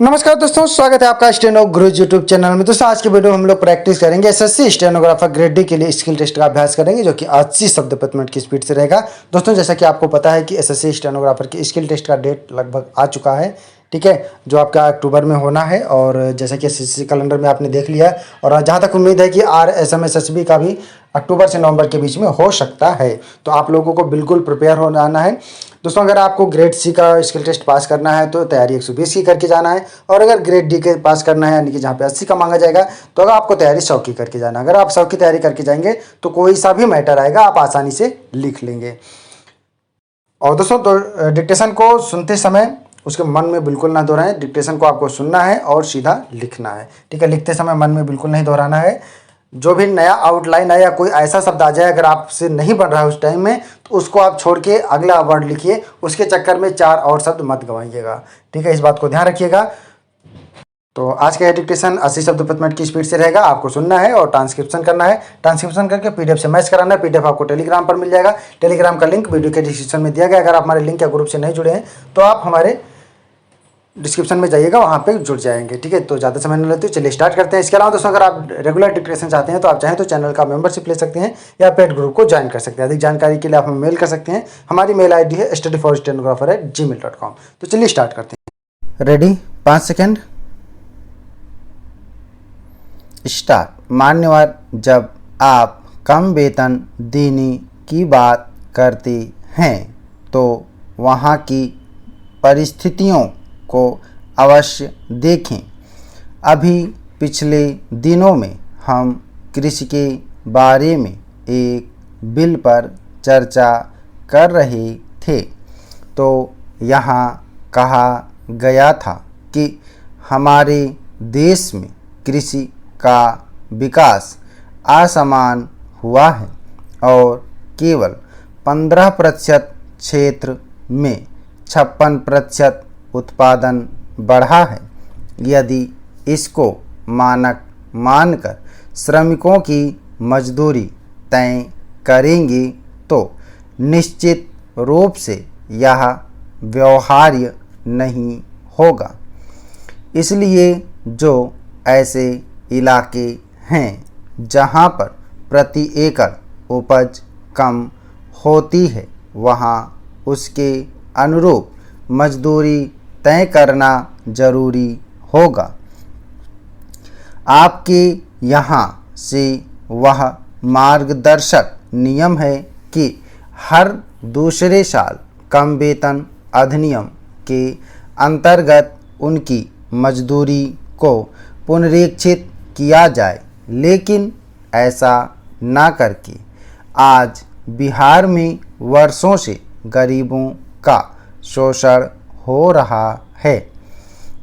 नमस्कार दोस्तों, स्वागत है आपका स्टेनो गुरुज यूट्यूब चैनल में। दोस्तों आज की वीडियो में हम लोग प्रैक्टिस करेंगे एसएससी स्टेनोग्राफर ग्रेड डी के लिए स्किल टेस्ट का अभ्यास करेंगे, जो कि 80 शब्द प्रति मिनट की स्पीड से रहेगा। दोस्तों जैसा कि आपको पता है कि एसएससी स्टेनोग्राफर की स्किल टेस्ट का डेट लगभग आ चुका है, ठीक है, जो आपका अक्टूबर में होना है। और जैसा कि एसएससी कैलेंडर में आपने देख लिया है, और जहाँ तक उम्मीद है कि RSMSSB का भी अक्टूबर से नवंबर के बीच में हो सकता है। तो आप लोगों को बिल्कुल प्रिपेयर हो जाना है दोस्तों। अगर आपको ग्रेड सी का स्किल टेस्ट पास करना है तो तैयारी 120 की करके जाना है, और अगर ग्रेड डी के पास करना है यानी कि जहाँ पे 80 का मांगा जाएगा, तो अगर आपको तैयारी 100 की करके जाना है। अगर आप 100 की तैयारी करके जाएंगे तो कोई सा भी मैटर आएगा आप आसानी से लिख लेंगे। और दोस्तों तो डिक्टेशन को सुनते समय उसके मन में बिल्कुल ना दोहराएं। डिक्टेशन को आपको सुनना है और सीधा लिखना है, ठीक है। लिखते समय मन में बिल्कुल नहीं दोहराना है। जो भी नया आउटलाइन है या कोई ऐसा शब्द आ जाए अगर आपसे नहीं बन रहा है उस टाइम में, तो उसको आप छोड़ के अगला वर्ड लिखिए। उसके चक्कर में 4 और शब्द मत गवाइएगा, ठीक है। इस बात को ध्यान रखिएगा। तो आज का डिक्टेशन 80 शब्द प्रति मिनट की स्पीड से रहेगा। आपको सुनना है और ट्रांसक्रिप्शन करना है। ट्रांसक्रिप्शन करके पीडीएफ से मैच कराना है। पीडीएफ आपको टेलीग्राम पर मिल जाएगा। टेलीग्राम का लिंक वीडियो के डिस्क्रिप्शन में दिया गया। अगर आप हमारे लिंक या ग्रुप से नहीं जुड़े हैं तो आप हमारे डिस्क्रिप्शन में जाइएगा, वहाँ पे जुड़ जाएंगे, ठीक है। तो ज़्यादा समय नहीं लेते, चलिए स्टार्ट करते हैं। इसके अलावा दोस्तों अगर आप रेगुलर डिक्टेशन चाहते हैं तो आप चाहें तो चैनल का मेंबरशिप ले सकते हैं या पेड ग्रुप को ज्वाइन कर सकते हैं। अधिक जानकारी के लिए आप हमें मेल कर सकते हैं। हमारी मेल ID है studyforstenographer@gmail.com। तो चलिए स्टार्ट करते हैं। Ready, 5 second, start. मान्यवर, जब आप कम वेतन देने की बात करते हैं तो वहाँ की परिस्थितियों को अवश्य देखें। अभी पिछले दिनों में हम कृषि के बारे में एक बिल पर चर्चा कर रहे थे, तो यहाँ कहा गया था कि हमारे देश में कृषि का विकास असमान हुआ है और केवल 15% क्षेत्र में 56% उत्पादन बढ़ा है। यदि इसको मानक मानकर श्रमिकों की मजदूरी तय करेंगे तो निश्चित रूप से यह व्यवहार्य नहीं होगा। इसलिए जो ऐसे इलाके हैं जहां पर प्रति एकड़ उपज कम होती है, वहां उसके अनुरूप मजदूरी तय करना जरूरी होगा। आपके यहाँ से वह मार्गदर्शक नियम है कि हर दूसरे साल कम वेतन अधिनियम के अंतर्गत उनकी मजदूरी को पुनरीक्षित किया जाए, लेकिन ऐसा ना करके आज बिहार में वर्षों से गरीबों का शोषण हो रहा है।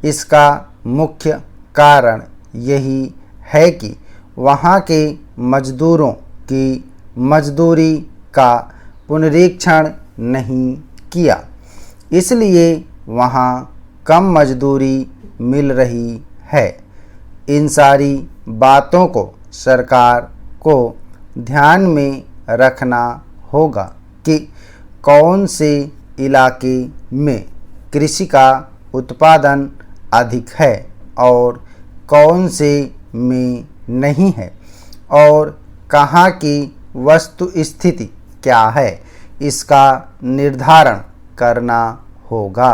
इसका मुख्य कारण यही है कि वहाँ के मजदूरों की मजदूरी का पुनरीक्षण नहीं किया, इसलिए वहाँ कम मजदूरी मिल रही है। इन सारी बातों को सरकार को ध्यान में रखना होगा कि कौन से इलाके में कृषि का उत्पादन अधिक है और कौन से में नहीं है, और कहाँ की वस्तु स्थिति क्या है, इसका निर्धारण करना होगा।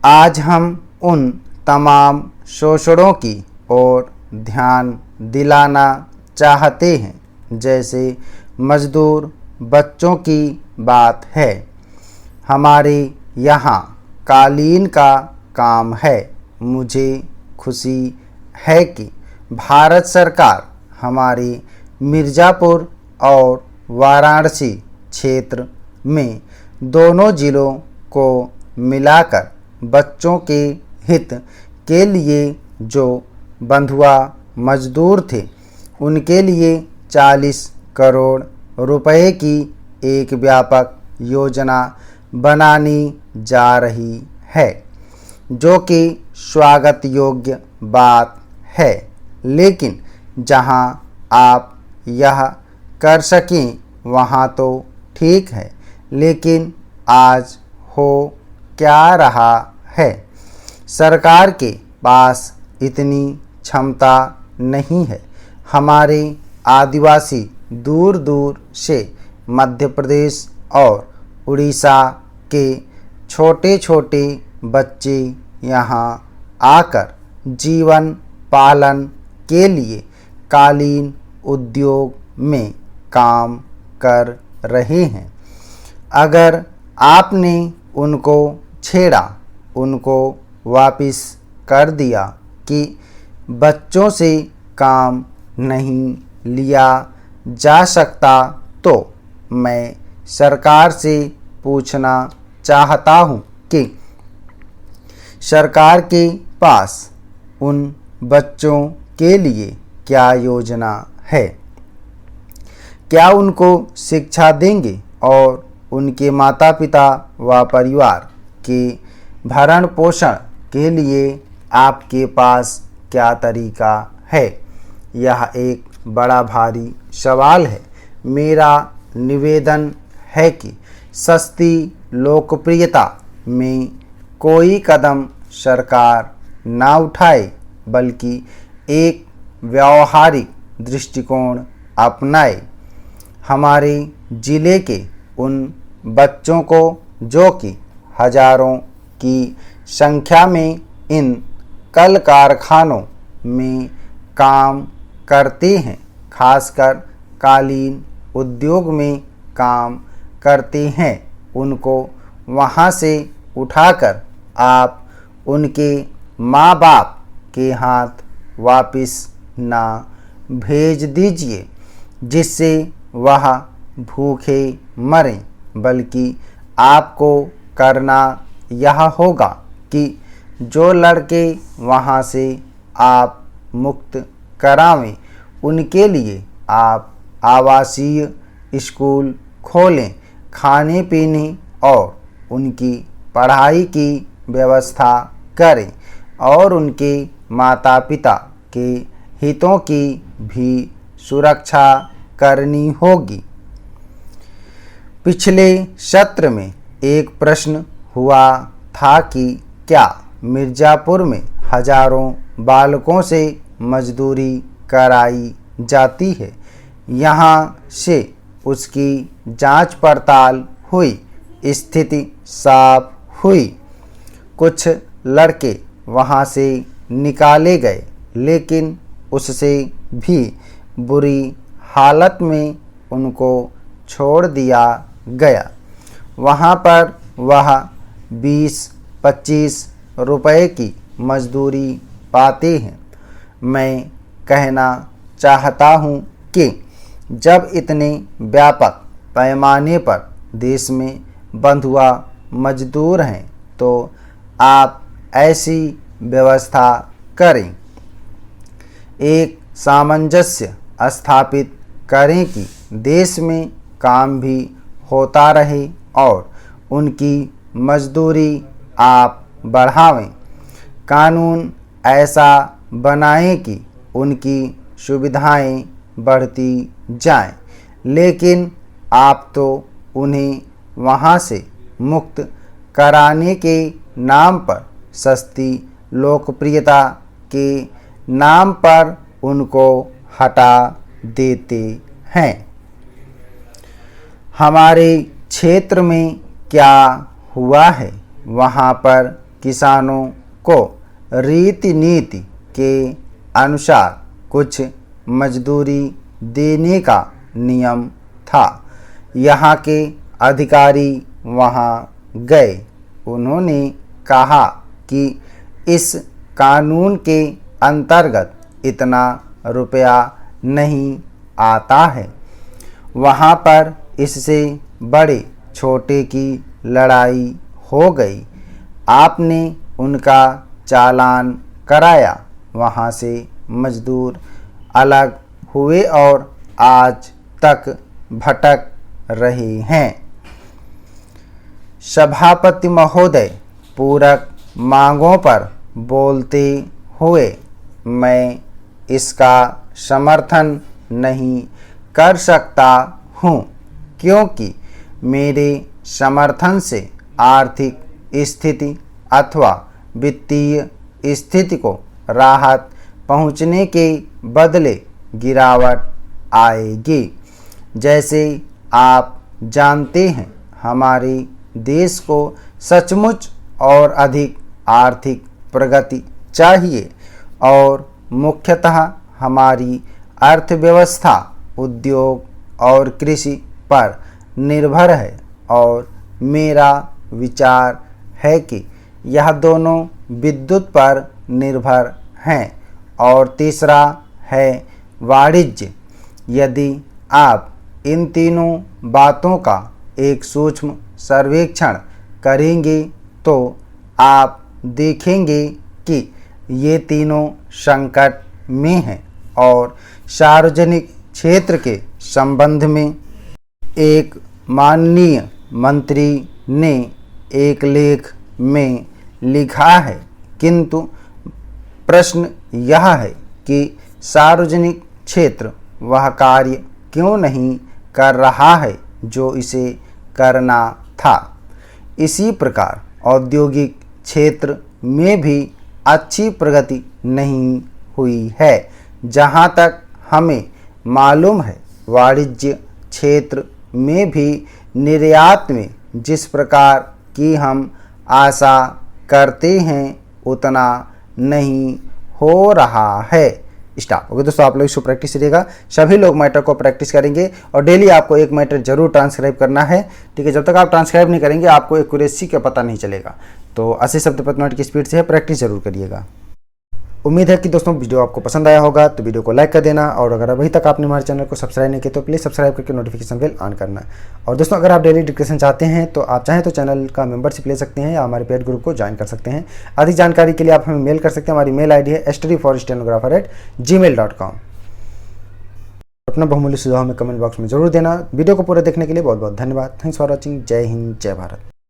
आज हम उन तमाम शोषणों की ओर ध्यान दिलाना चाहते हैं जैसे मजदूर बच्चों की बात है। हमारे यहाँ कालीन का काम है। मुझे खुशी है कि भारत सरकार हमारे मिर्ज़ापुर और वाराणसी क्षेत्र में दोनों ज़िलों को मिलाकर बच्चों के हित के लिए जो बंधुआ मजदूर थे उनके लिए 40 करोड़ रुपए की एक व्यापक योजना बनानी जा रही है, जो कि स्वागत योग्य बात है। लेकिन जहां आप यह कर सकें वहां तो ठीक है, लेकिन आज हो क्या रहा है, सरकार के पास इतनी क्षमता नहीं है। हमारे आदिवासी दूर दूर से मध्य प्रदेश और उड़ीसा के छोटे छोटे बच्चे यहाँ आकर जीवन पालन के लिए कालीन उद्योग में काम कर रहे हैं। अगर आपने उनको छेड़ा, उनको वापिस कर दिया कि बच्चों से काम नहीं लिया जा सकता, तो मैं सरकार से पूछना चाहता हूँ कि सरकार के पास उन बच्चों के लिए क्या योजना है? क्या उनको शिक्षा देंगे और उनके माता पिता व परिवार के भरण पोषण के लिए आपके पास क्या तरीका है? यह एक बड़ा भारी सवाल है। मेरा निवेदन है कि सस्ती लोकप्रियता में कोई कदम सरकार ना उठाए, बल्कि एक व्यावहारिक दृष्टिकोण अपनाए। हमारे ज़िले के उन बच्चों को जो कि हजारों की संख्या में इन कल कारखानों में काम करते हैं, खासकर कालीन उद्योग में काम करते हैं, उनको वहाँ से उठाकर आप उनके माँ बाप के हाथ वापिस ना भेज दीजिए, जिससे वह भूखे मरें, बल्कि आपको करना यह होगा कि जो लड़के वहाँ से आप मुक्त करावें, उनके लिए आप आवासीय स्कूल खोलें, खाने पीने और उनकी पढ़ाई की व्यवस्था करें और उनके माता पिता के हितों की भी सुरक्षा करनी होगी। पिछले सत्र में एक प्रश्न हुआ था कि क्या मिर्ज़ापुर में हजारों बालकों से मजदूरी कराई जाती है? यहाँ से उसकी जांच पड़ताल हुई, स्थिति साफ हुई। कुछ लड़के वहाँ से निकाले गए, लेकिन उससे भी बुरी हालत में उनको छोड़ दिया गया। वहाँ पर वह 20-25 रुपए की मजदूरी पाते हैं। मैं कहना चाहता हूँ कि जब इतने व्यापक पैमाने पर देश में बंधुआ मजदूर हैं, तो आप ऐसी व्यवस्था करें, एक सामंजस्य स्थापित करें कि देश में काम भी होता रहे और उनकी मजदूरी आप बढ़ावें। कानून ऐसा बनाएं कि उनकी सुविधाएं बढ़ती जाएं, लेकिन आप तो उन्हें वहाँ से मुक्त कराने के नाम पर, सस्ती लोकप्रियता के नाम पर उनको हटा देते हैं। हमारे क्षेत्र में क्या हुआ है, वहाँ पर किसानों को रीति नीति के अनुसार कुछ मजदूरी देने का नियम था। यहाँ के अधिकारी वहाँ गए, उन्होंने कहा कि इस कानून के अंतर्गत इतना रुपया नहीं आता है। वहाँ पर इससे बड़े छोटे की लड़ाई हो गई। आपने उनका चालान कराया, वहाँ से मजदूर अलग हुए और आज तक भटक रहे हैं। सभापति महोदय, पूरक मांगों पर बोलते हुए मैं इसका समर्थन नहीं कर सकता हूँ, क्योंकि मेरे समर्थन से आर्थिक स्थिति अथवा वित्तीय स्थिति को राहत पहुंचने के बदले गिरावट आएगी। जैसे आप जानते हैं, हमारे देश को सचमुच और अधिक आर्थिक प्रगति चाहिए और मुख्यतः हमारी अर्थव्यवस्था उद्योग और कृषि पर निर्भर है और मेरा विचार है कि यह दोनों विद्युत पर निर्भर हैं। और तीसरा है वाणिज्य। यदि आप इन तीनों बातों का एक सूक्ष्म सर्वेक्षण करेंगे तो आप देखेंगे कि ये तीनों संकट में हैं और सार्वजनिक क्षेत्र के संबंध में एक माननीय मंत्री ने एक लेख में लिखा है। किंतु प्रश्न यह है कि सार्वजनिक क्षेत्र वह कार्य क्यों नहीं कर रहा है जो इसे करना था। इसी प्रकार औद्योगिक क्षेत्र में भी अच्छी प्रगति नहीं हुई है। जहाँ तक हमें मालूम है, वाणिज्य क्षेत्र में भी निर्यात में जिस प्रकार की हम आशा करते हैं उतना नहीं हो रहा है। स्टार्ट। ओके दोस्तों, आप लोग इसको प्रैक्टिस करिएगा। सभी लोग मैटर को प्रैक्टिस करेंगे और डेली आपको एक मैटर जरूर ट्रांसक्राइब करना है। ठीक है, जब तक आप ट्रांसक्राइब नहीं करेंगे आपको एक्यूरेसी का पता नहीं चलेगा। तो 80 शब्द प्रति मिनट की स्पीड से है, प्रैक्टिस जरूर करिएगा। उम्मीद है कि दोस्तों वीडियो आपको पसंद आया होगा, तो वीडियो को लाइक कर देना और अगर अभी तक आपने हमारे चैनल को सब्सक्राइब नहीं किया तो प्लीज़ सब्सक्राइब करके नोटिफिकेशन बेल ऑन करना। और दोस्तों, अगर आप डेली डिस्कशन चाहते हैं तो आप चाहें तो चैनल का मेंबरशिप ले सकते हैं या हमारे पेड ग्रुप को ज्वाइन कर सकते हैं। अधिक जानकारी के लिए आप हमें मेल कर सकते हैं। हमारी मेल ID है studyforstenographer@gmail.com। अपना बहुमूल्य सुझाव हमें कमेंट बॉक्स में जरूर देना। वीडियो को पूरा देखने के लिए बहुत बहुत धन्यवाद। Thanks for watching. जय हिंद, जय भारत।